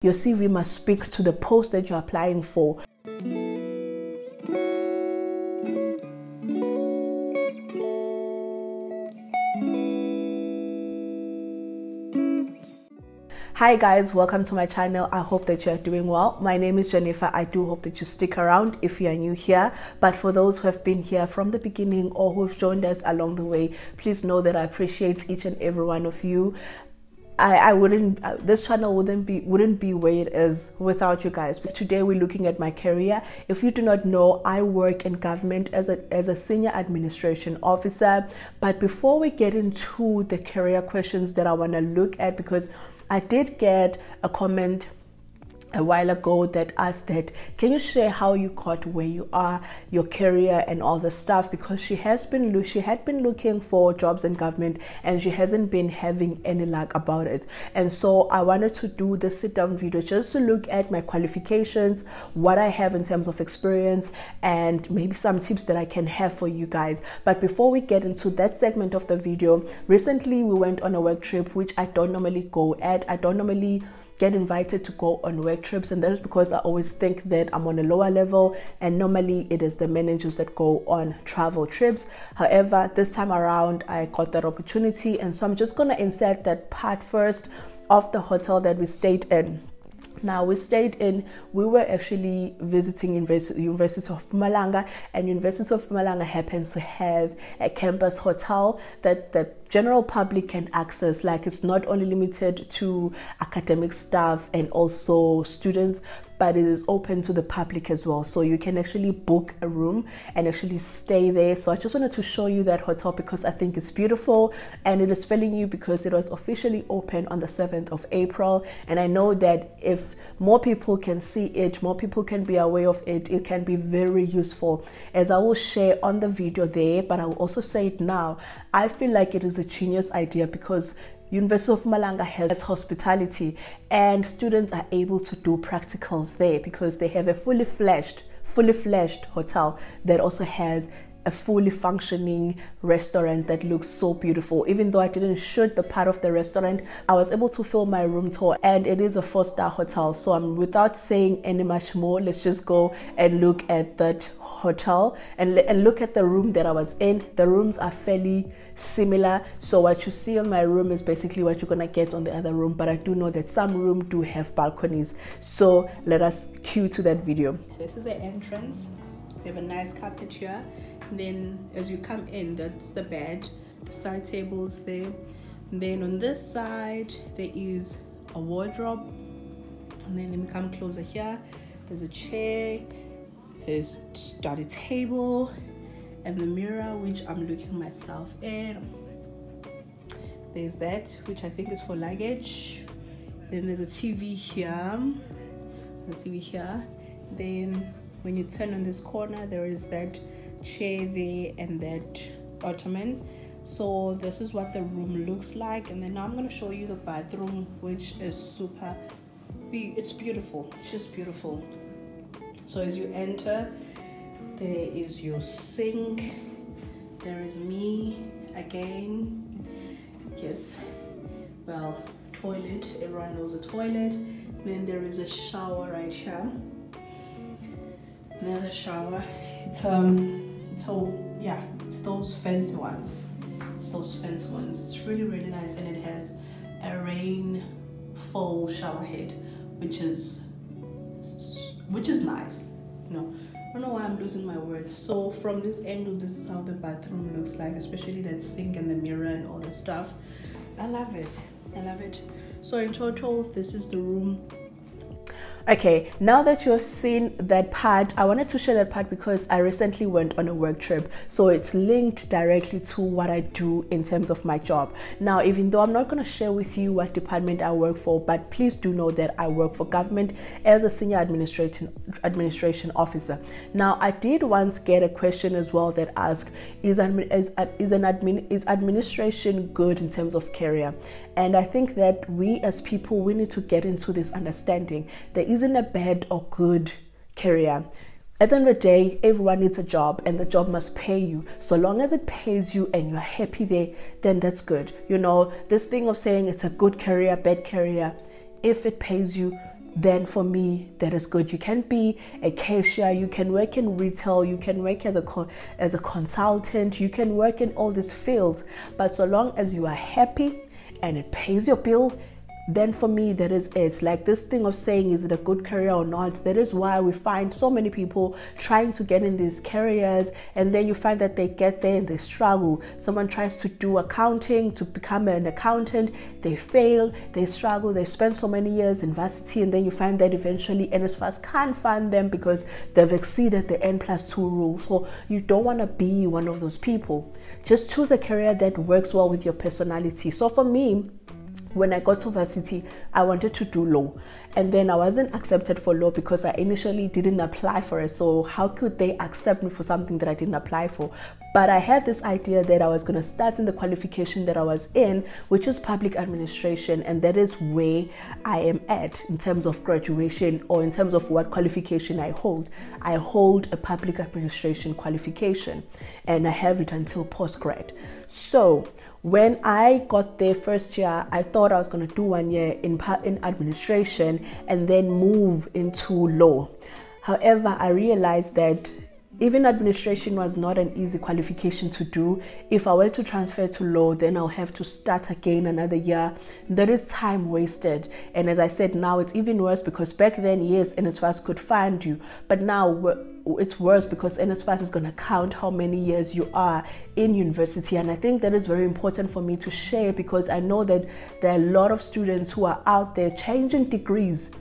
Your CV must speak to the post that you're applying for. Hi guys, welcome to my channel. I hope that you are doing well. My name is Jennifer. I do hope that you stick around if you are new here. But for those who have been here from the beginning or who have joined us along the way, please know that I appreciate each and every one of you. This channel wouldn't be where it is without you guys. But today we're looking at my career. If you do not know, I work in government as a senior administration officer. But before we get into the career questions that I want to look at, because I did get a comment a while ago that asked that, can you share how you got where you are, your career and all the stuff, because she had been looking for jobs in government and she hasn't been having any luck about it. And so I wanted to do this sit down video just to look at my qualifications, what I have in terms of experience, and maybe some tips that I can have for you guys. But before we get into that segment of the video, recently we went on a work trip, which I don't normally go at. I don't normally get invited to go on work trips, and that is because I always think that I'm on a lower level and normally it is the managers that go on travel trips. However, this time around I got that opportunity, and so I'm just gonna insert that part first of the hotel that we stayed in. Now we were actually visiting University of Mpumalanga, and University of Mpumalanga happens to have a campus hotel that the general public can access. Like, it's not only limited to academic staff and also students, but it is open to the public as well. So you can actually book a room and actually stay there. So I just wanted to show you that hotel because I think it's beautiful, and it is telling you because it was officially open on the 7th of April. And I know that if more people can see it, more people can be aware of it, it can be very useful, as I will share on the video there, but I will also say it now. I feel like it is a genius idea because University of Mpumalanga has hospitality, and students are able to do practicals there because they have a fully fledged hotel that also has a fully functioning restaurant that looks so beautiful. Even though I didn't shoot the part of the restaurant, I was able to film my room tour, and it is a 4-star hotel. So without saying any much more, let's just go and look at that hotel and look at the room that I was in. The rooms are fairly similar, so what you see on my room is basically what you're gonna get on the other room, but I do know that some rooms do have balconies. So let us cue to that video. This is the entrance. We have a nice carpet here. And then as you come in, that's the bed, the side tables there. And then on this side there is a wardrobe, and then let me come closer here. There's a chair, there's a study table, and the mirror which I'm looking myself in. There's that, which I think is for luggage. Then there's a TV here, Then when you turn on this corner, there is that chair there and that ottoman. So this is what the room looks like. And then now I'm going to show you the bathroom, which is it's beautiful. It's just beautiful. So as you enter, there is your sink, there is me again, yes, well, toilet, everyone knows a toilet. Then there is a shower right here. There's a shower. It's those fancy ones. It's really nice, and it has a rainfall shower head, which is nice. No, I don't know why I'm losing my words. So from this angle, this is how the bathroom looks like, especially that sink and the mirror and all the stuff. I love it. So in total, this is the room. Okay, now that you have seen that part, I wanted to share that part because I recently went on a work trip, so it's linked directly to what I do in terms of my job. Now, even though I'm not going to share with you what department I work for, but please do know that I work for government as a senior administration officer. Now, I did once get a question as well that asked, is administration good in terms of career? And I think that we as people, we need to get into this understanding. There isn't a bad or good career. At the end of the day, everyone needs a job, and the job must pay you. So long as it pays you and you're happy there, then that's good. You know, this thing of saying it's a good career, bad career, if it pays you, then for me, that is good. You can be a cashier, you can work in retail, you can work as a consultant, you can work in all these fields. But so long as you are happy and it pays your bill, then for me, that is it. Like this thing of saying, is it a good career or not? That is why we find so many people trying to get in these careers, and then you find that they get there and they struggle. Someone tries to do accounting, to become an accountant, they fail, they struggle, they spend so many years in varsity, and then you find that eventually NSFAS can't fund them because they've exceeded the N+2 rule. So you don't want to be one of those people. Just choose a career that works well with your personality. So for me, when I got to varsity, I wanted to do law, and then I wasn't accepted for law because I initially didn't apply for it. So how could they accept me for something that I didn't apply for? But I had this idea that I was going to start in the qualification that I was in, which is public administration, and that is where I am at in terms of graduation, or in terms of what qualification I hold. I hold a public administration qualification, and I have it until postgrad. So when I got there first year, I thought I was going to do 1 year in administration and then move into law. However, I realized that even administration was not an easy qualification to do. If I were to transfer to law, then I'll have to start again another year. That is time wasted. And as I said, now it's even worse because back then, yes, NSFAS could fund you, but now it's worse because NSFAS is going to count how many years you are in university. And I think that is very important for me to share, because I know that there are a lot of students who are out there changing degrees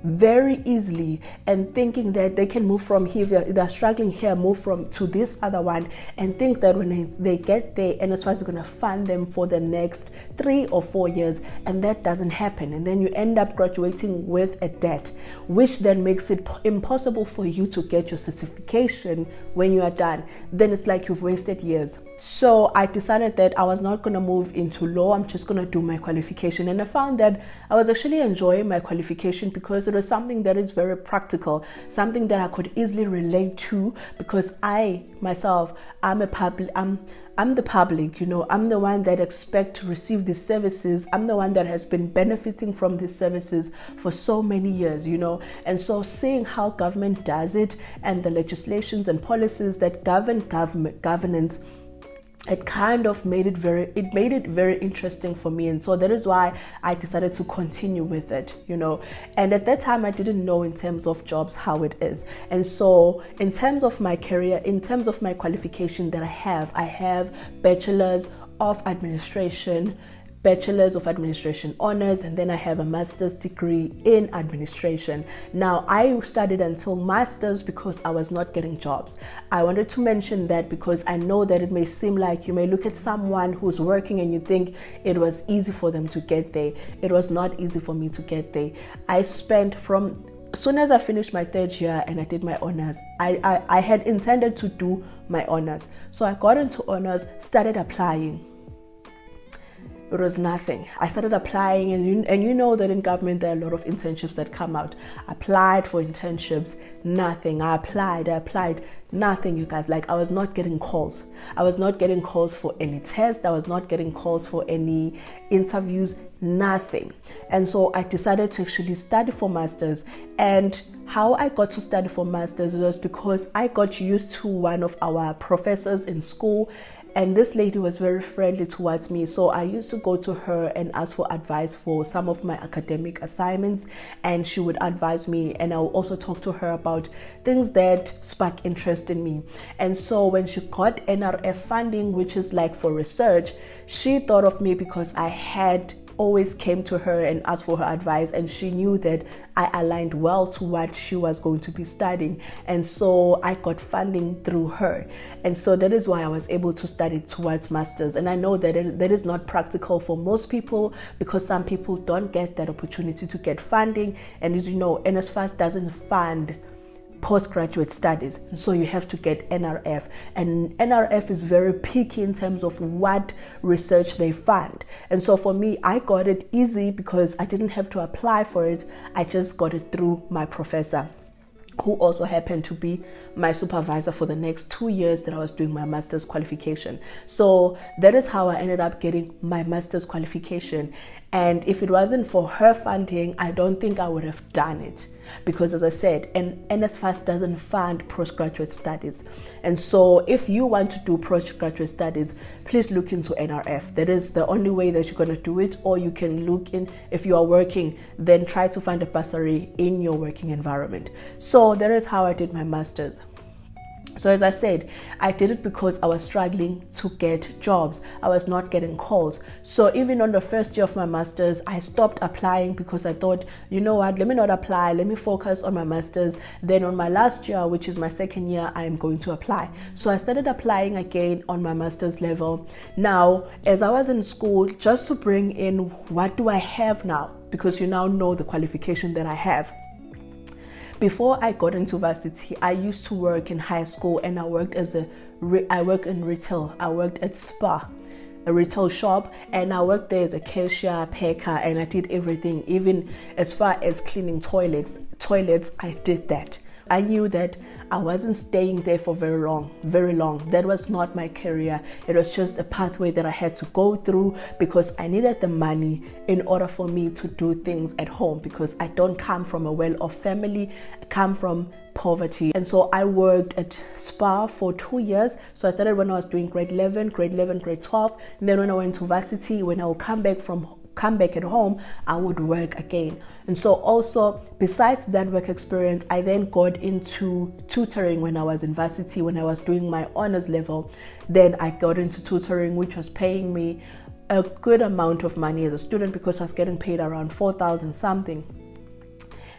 very easily and thinking that they can move from here, they're struggling here, move from to this other one, and think that when they get there, NSFAS is going to fund them for the next 3 or 4 years, and that doesn't happen. And then you end up graduating with a debt, which then makes it impossible for you to get your certification when you are done. Then it's like you've wasted years. So I decided that I was not going to move into law. I'm just going to do my qualification. And I found that I was actually enjoying my qualification because it was something that is very practical, something that I could easily relate to, because I myself, I'm the public, you know, I'm the one that expect to receive these services. I'm the one that has been benefiting from these services for so many years, you know. And so seeing how government does it and the legislations and policies that govern governance, it kind of made it very interesting for me. And so that is why I decided to continue with it, you know. And at that time, I didn't know in terms of jobs how it is. And so in terms of my career, in terms of my qualification that I have Bachelor's of Administration, Bachelor's of Administration honors, and then I have a master's degree in administration. Now, I studied until master's because I was not getting jobs. I wanted to mention that because I know that it may seem like you may look at someone who's working and you think it was easy for them to get there. It was not easy for me to get there. I spent from as soon as I finished my 3rd year and I did my honors, I had intended to do my honors. So I got into honors, started applying. It was nothing. I started applying, and you know that in government there are a lot of internships that come out. Applied for internships, nothing. I applied, nothing, you guys. Like, I was not getting calls. I was not getting calls for any test. I was not getting calls for any interviews, nothing. And so I decided to actually study for masters. And how I got to study for masters was because I got used to one of our professors in school. And this lady was very friendly towards me. So I used to go to her and ask for advice for some of my academic assignments. And she would advise me. And I would also talk to her about things that spark interest in me. And so when she got NRF funding, which is like for research, she thought of me because I had always came to her and asked for her advice, and she knew that I aligned well to what she was going to be studying. And so I got funding through her, and so that is why I was able to study towards masters. And I know that that is not practical for most people, because some people don't get that opportunity to get funding. And as you know, NSFAS doesn't fund postgraduate studies, and so you have to get NRF, and NRF is very picky in terms of what research they fund. And so for me, I got it easy because I didn't have to apply for it. I just got it through my professor, who also happened to be my supervisor for the next 2 years that I was doing my master's qualification. So that is how I ended up getting my master's qualification. And if it wasn't for her funding, I don't think I would have done it. Because as I said, NSFAS doesn't fund postgraduate studies. And so if you want to do postgraduate studies, please look into NRF. That is the only way that you're going to do it. Or you can look in, if you are working, then try to find a bursary in your working environment. So that is how I did my master's. So as I said, I did it because I was struggling to get jobs. I was not getting calls. So even on the first year of my master's, I stopped applying because I thought, you know what, let me not apply. Let me focus on my master's. Then on my last year, which is my second year, I am going to apply. So I started applying again on my master's level. Now, as I was in school, just to bring in what do I have now? Because you now know the qualification that I have. Before I got into varsity, I used to work in high school, and I worked in retail. I worked at Spar, a retail shop, and I worked there as a cashier, packer, and I did everything, even as far as cleaning toilets, I did that. I knew that I wasn't staying there for very long. That was not my career. It was just a pathway that I had to go through because I needed the money in order for me to do things at home, because I don't come from a well-off family. I come from poverty. And so I worked at Spar for 2 years. So I started when I was doing grade 11, grade 12. And then when I went to varsity, when I would come back at home, I would work again. And so also, besides that work experience, I then got into tutoring when I was in varsity, when I was doing my honors level. Then I got into tutoring, which was paying me a good amount of money as a student, because I was getting paid around 4,000 something.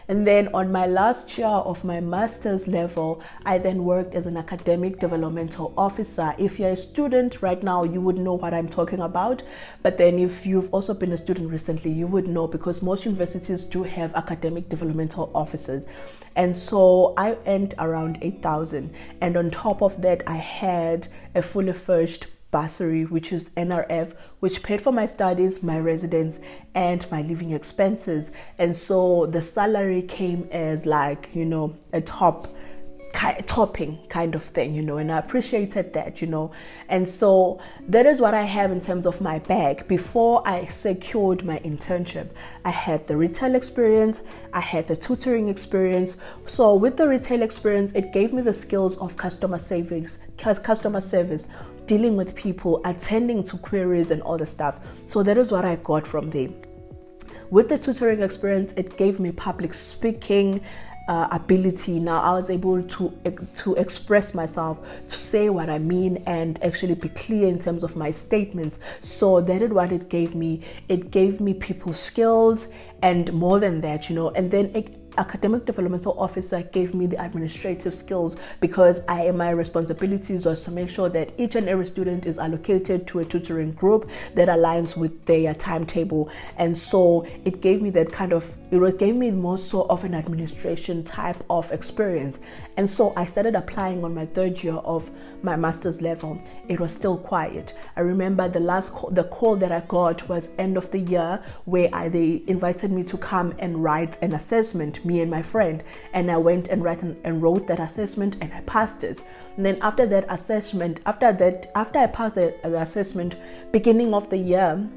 And then on my last year of my master's level, I then worked as an academic developmental officer. If you're a student right now, you would know what I'm talking about. But then if you've also been a student recently, you would know, because most universities do have academic developmental officers. And so I earned around 8,000. And on top of that, I had a fully furnished bursary, which is NRF, which paid for my studies, my residence, and my living expenses. And so the salary came as like, you know, a topping kind of thing, you know, and I appreciated that, you know. And so that is what I have in terms of my bag. Before I secured my internship, I had the retail experience, I had the tutoring experience. So with the retail experience, it gave me the skills of customer service, dealing with people, attending to queries and all the stuff. So that is what I got from there. With the tutoring experience, it gave me public speaking ability. Now I was able to express myself, to say what I mean, and actually be clear in terms of my statements. So that is what it gave me. It gave me people skills, and more than that, you know. And then academic developmental officer gave me the administrative skills, because my responsibilities was to make sure that each and every student is allocated to a tutoring group that aligns with their timetable. And so it gave me that kind of, it gave me more so of an administration type of experience. And so I started applying on my third year of my master's level. It was still quiet. I remember the call that I got was end of the year, where they invited me to come and write an assessment, me and my friend. And I went and wrote that assessment, and I passed it. And then after that assessment, after I passed the assessment, beginning of the year,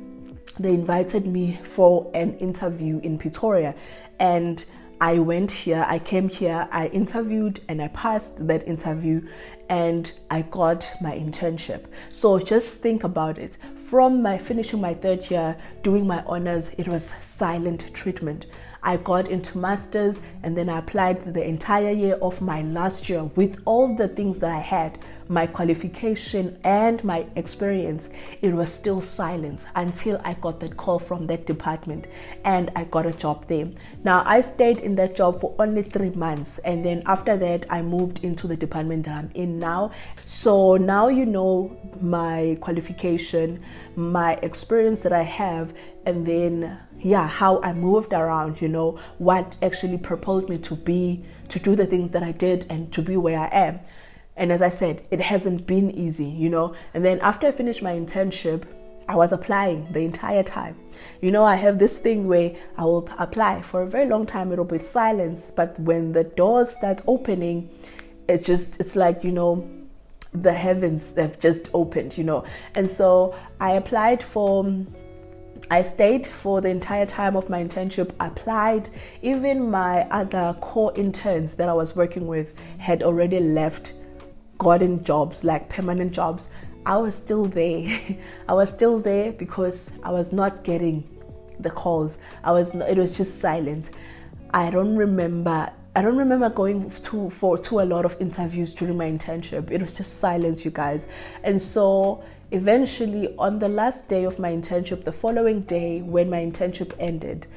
they invited me for an interview in Pretoria. And I came here, I interviewed, and I passed that interview, and I got my internship. So just think about it. From finishing my third year, doing my honors, it was silent treatment. I got into master's, and then I applied the entire year of my last year with all the things that I had, my qualification and my experience. It was still silence until I got that call from that department, and I got a job there. Now I stayed in that job for only 3 months, and then after that I moved into the department that I'm in now. So now you know my qualification, my experience that I have, and then how I moved around, you know, what actually propelled me to do the things that I did and to be where I am. And as I said, it hasn't been easy, you know. And then after I finished my internship, I was applying the entire time. You know, I have this thing where I will apply for a very long time, it'll be silence, but when the doors start opening, it's like, you know, the heavens have just opened, you know. And so I applied for I stayed for the entire time of my internship, applied. Even my other core interns that I was working with had already left, gotten jobs, like permanent jobs. I was still there. I was still there because I was not getting the calls. It was just silence. I don't remember going to a lot of interviews during my internship. It was just silence, you guys. And so eventually, on the last day of my internship, the following day when my internship ended,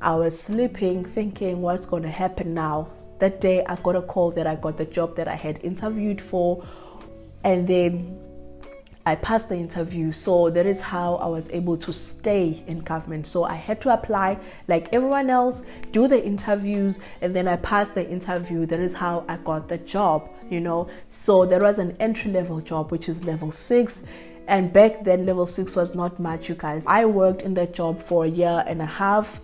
I was sleeping thinking, what's going to happen now? That day I got a call that I got the job that I had interviewed for, and then I passed the interview. So that is how I was able to stay in government. So I had to apply like everyone else, do the interviews, and then I passed the interview. That is how I got the job, you know. So there was an entry-level job, which is level 6. And back then, level 6 was not much, you guys. I worked in that job for 1.5 years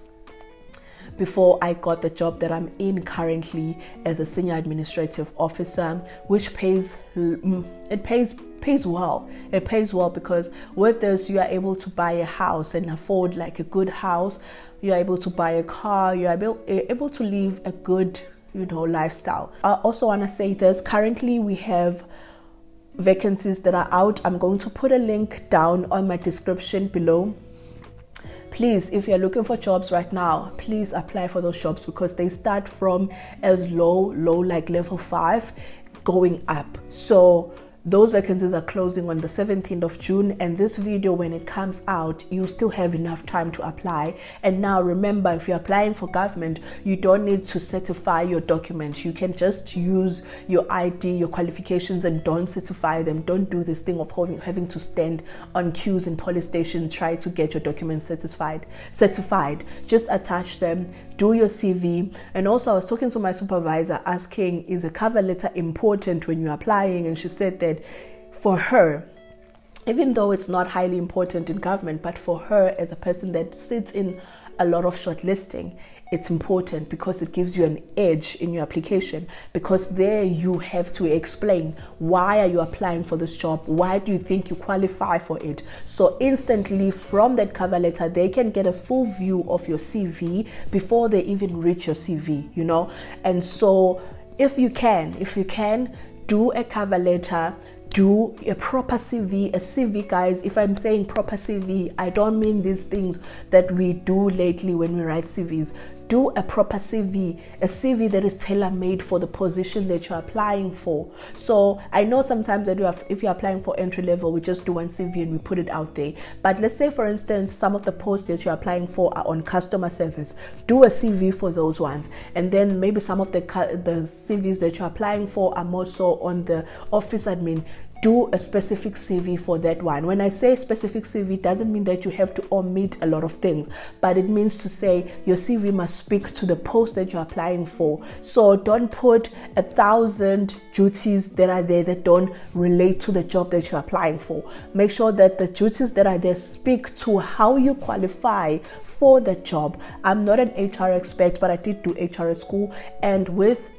before I got the job that I'm in currently as a senior administrative officer, which pays well. It pays well because with this, you are able to buy a house and afford like a good house. You are able to buy a car. You are able to live a good, you know, lifestyle. I also want to say this. Currently, we have vacancies that are out. I'm going to put a link down on my description below. Please, if you're looking for jobs right now, please apply for those jobs because they start from as low like level 5 going up. So those vacancies are closing on the 17th of June, and this video, when it comes out, you still have enough time to apply. And now remember, if you're applying for government, you don't need to certify your documents. You can just use your ID, your qualifications, and don't certify them. Don't do this thing of having to stand on queues in police stations, try to get your documents certified. Just attach them, do your CV. And also, I was talking to my supervisor asking, is a cover letter important when you're applying? And she said that for her, even though it's not highly important in government, but for her as a person that sits in a lot of shortlisting, it's important because it gives you an edge in your application, because there you have to explain why are you applying for this job, why do you think you qualify for it. So instantly from that cover letter, they can get a full view of your CV before they even reach your CV, you know. And so if you can do a cover letter, do a proper CV. A CV, guys, if I'm saying proper CV, I don't mean these things that we do lately when we write CVs. Do a proper CV, a CV that is tailor-made for the position that you're applying for. So I know sometimes if you're applying for entry level, we just do one CV and we put it out there. But let's say, for instance, some of the posts that you're applying for are on customer service. Do a CV for those ones. And then maybe some of the CVs that you're applying for are more so on the office admin. Do a specific CV for that one. When I say specific CV, it doesn't mean that you have to omit a lot of things, but it means to say your CV must speak to the post that you're applying for. So don't put 1,000 duties that are there that don't relate to the job that you're applying for. Make sure that the duties that are there speak to how you qualify for the job. I'm not an HR expert, but I did do HR at school, and with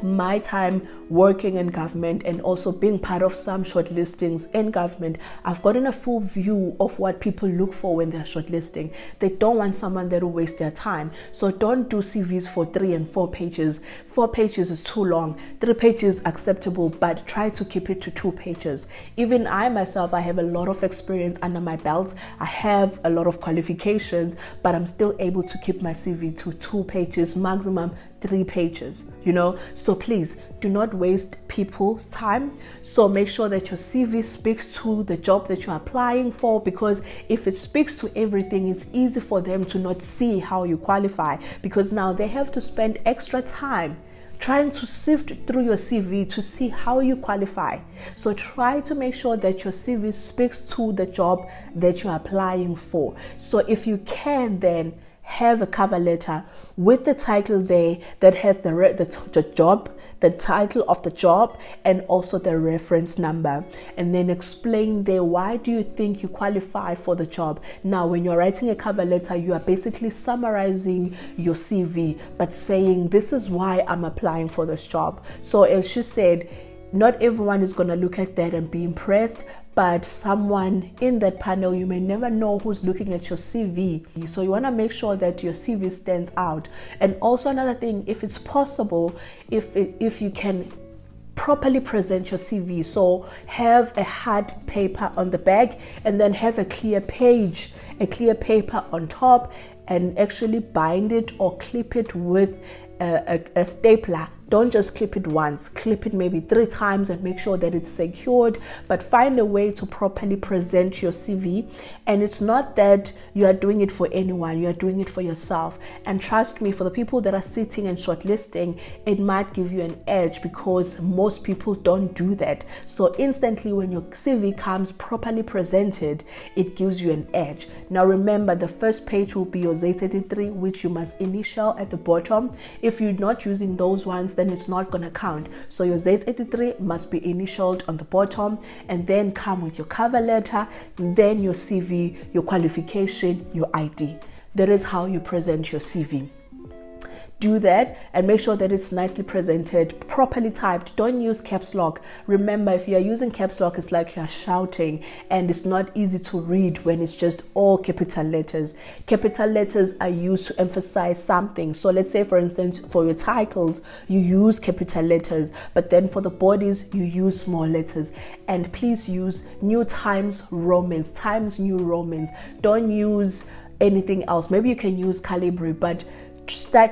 my time working in government and also being part of some shortlistings in government, I've gotten a full view of what people look for when they're shortlisting. They don't want someone that will waste their time. So don't do CVs for 3 and 4 pages. 4 pages is too long. 3 pages acceptable, but try to keep it to 2 pages. Even I myself, I have a lot of experience under my belt. I have a lot of qualifications, but I'm still able to keep my CV to 2 pages, maximum 3 pages, you know. So please do not waste people's time. So make sure that your CV speaks to the job that you're applying for, because if it speaks to everything, it's easy for them to not see how you qualify, because now they have to spend extra time trying to sift through your CV to see how you qualify. So try to make sure that your CV speaks to the job that you're applying for. So if you can, then have a cover letter with the title there that has the job, the title of the job, and also the reference number, and then explain there why do you think you qualify for the job. Now when you're writing a cover letter, you are basically summarizing your CV but saying this is why I'm applying for this job. So as she said, not everyone is going to look at that and be impressed, but someone in that panel, you may never know who's looking at your CV. So you want to make sure that your CV stands out. And also another thing, if it's possible, if you can properly present your CV, so have a hard paper on the back and then have a clear paper on top, and actually bind it or clip it with a stapler. Don't just clip it once, clip it maybe 3 times and make sure that it's secured, but find a way to properly present your CV. And it's not that you are doing it for anyone, you are doing it for yourself. And trust me, for the people that are sitting and shortlisting, it might give you an edge because most people don't do that. So instantly when your CV comes properly presented, it gives you an edge. Now remember, the first page will be your Z33, which you must initial at the bottom. If you're not using those ones, then it's not going to count. So your Z83 must be initialed on the bottom, and then come with your cover letter, then your CV, your qualification, your ID. That is how you present your CV. Do that and make sure that it's nicely presented, properly typed. Don't use caps lock. Remember, if you are using caps lock, it's like you are shouting, and it's not easy to read when it's just all capital letters. Capital letters are used to emphasize something. So let's say, for instance, for your titles, you use capital letters, but then for the bodies, you use small letters. And please use New Times Romans, Times New Romans. Don't use anything else. Maybe you can use Calibri, but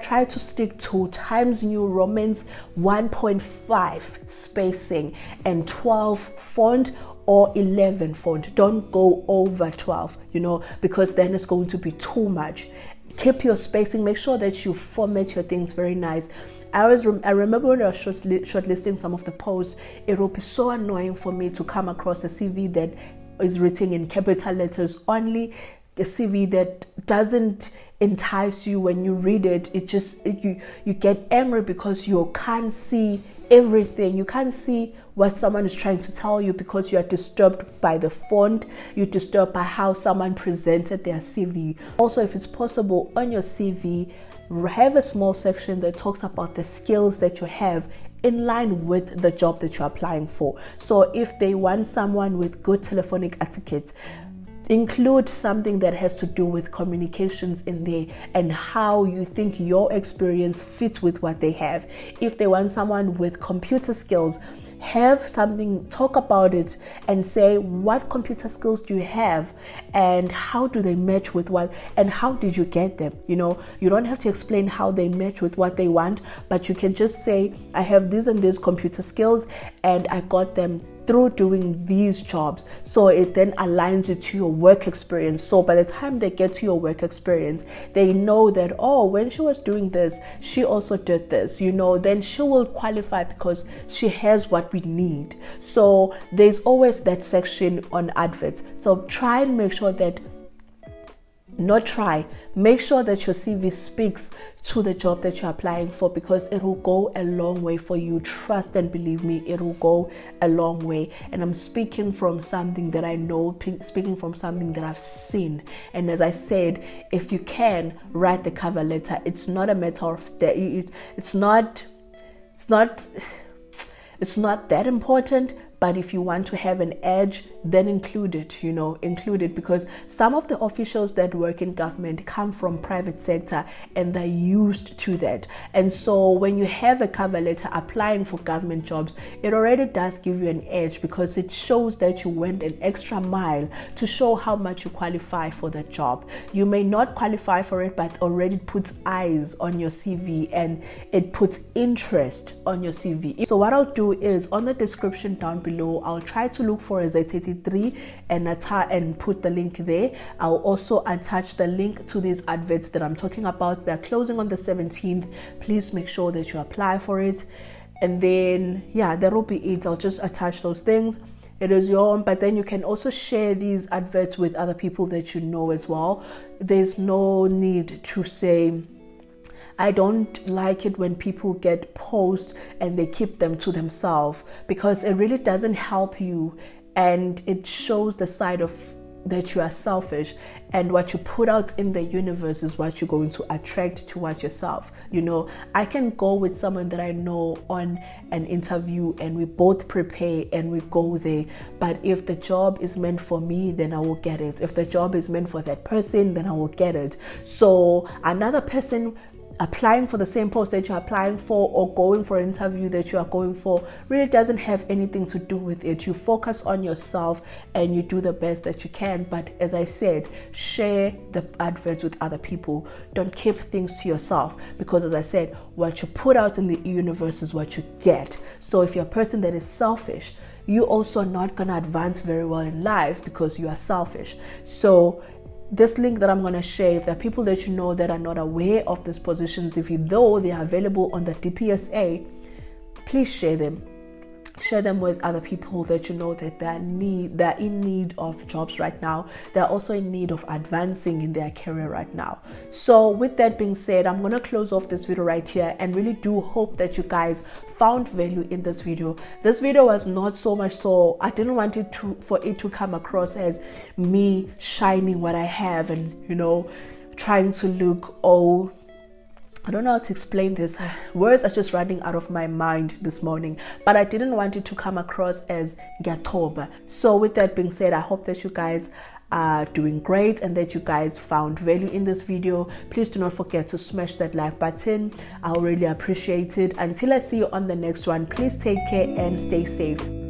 try to stick to Times New Romans 1.5 spacing and 12 font or 11 font. Don't go over 12, because then it's going to be too much. Keep your spacing. Make sure that you format your things very nice. I remember when I was shortlisting some of the posts, it will be so annoying for me to come across a CV that is written in capital letters only, a CV that doesn't entice you. When you read it, you get angry because you can't see everything. You can't see what someone is trying to tell you because you are disturbed by the font. You're disturbed by how someone presented their CV. Also, if it's possible, on your CV, have a small section that talks about the skills that you have in line with the job that you're applying for. So if they want someone with good telephonic etiquette, include something that has to do with communications in there and how you think your experience fits with what they have. If they want someone with computer skills, have something, talk about it and say, what computer skills do you have and how do they match with what, and how did you get them? You don't have to explain how they match with what they want, but you can just say, I have these and these computer skills and I got them through doing these jobs. So it then aligns it to your work experience. So by the time they get to your work experience, they know that, oh, when she was doing this, she also did this, then she will qualify because she has what we need. So there's always that section on adverts. So try and make sure that make sure that your CV speaks to the job that you're applying for, because it will go a long way for you. Trust and believe me, it will go a long way. And I'm speaking from something that I know, speaking from something that I've seen. And as I said, if you can write the cover letter, it's not a matter of that. It's not that important. But if you want to have an edge, then include it, because some of the officials that work in government come from private sector and they're used to that. And so when you have a cover letter applying for government jobs, it already does give you an edge because it shows that you went an extra mile to show how much you qualify for that job. You may not qualify for it, but already puts eyes on your CV and it puts interest on your CV. So what I'll do is, on the description down below, I'll try to look for a Z33 and put the link there. I'll also attach the link to these adverts that I'm talking about. They're closing on the 17th. Please make sure that you apply for it. And then, yeah, that'll be it. I'll just attach those things. It is your own, but then you can also share these adverts with other people that you know as well. There's no need to say, I don't like it when people get posts and they keep them to themselves, because it really doesn't help you and it shows the side of that you are selfish, and what you put out in the universe is what you're going to attract towards yourself. You know, I can go with someone that I know on an interview and we both prepare and we go there, but if the job is meant for me, then I will get it. If the job is meant for that person, then I will get it. So another person applying for the same post that you're applying for, or going for an interview that you are going for, really doesn't have anything to do with it. You focus on yourself and you do the best that you can. But as I said, share the adverts with other people. Don't keep things to yourself, because as I said, what you put out in the universe is what you get. So if you're a person that is selfish, you also not gonna advance very well in life because you are selfish. So this link that I'm going to share, if there are people that you know that are not aware of these positions, though they are available on the DPSA, please share them. Share them with other people that you know that they're in need of jobs right now. They're also in need of advancing in their career right now. So with that being said, I'm going to close off this video right here, and really do hope that you guys found value in this video. This video was not so much so, I didn't want it for it to come across as me shining what I have and, you know, trying to look, oh, I don't know how to explain this. Words are just running out of my mind this morning, but I didn't want it to come across as Gatoba. So with that being said, I hope that you guys are doing great and that you guys found value in this video. Please do not forget to smash that like button. I'll really appreciate it. Until I see you on the next one, please take care and stay safe.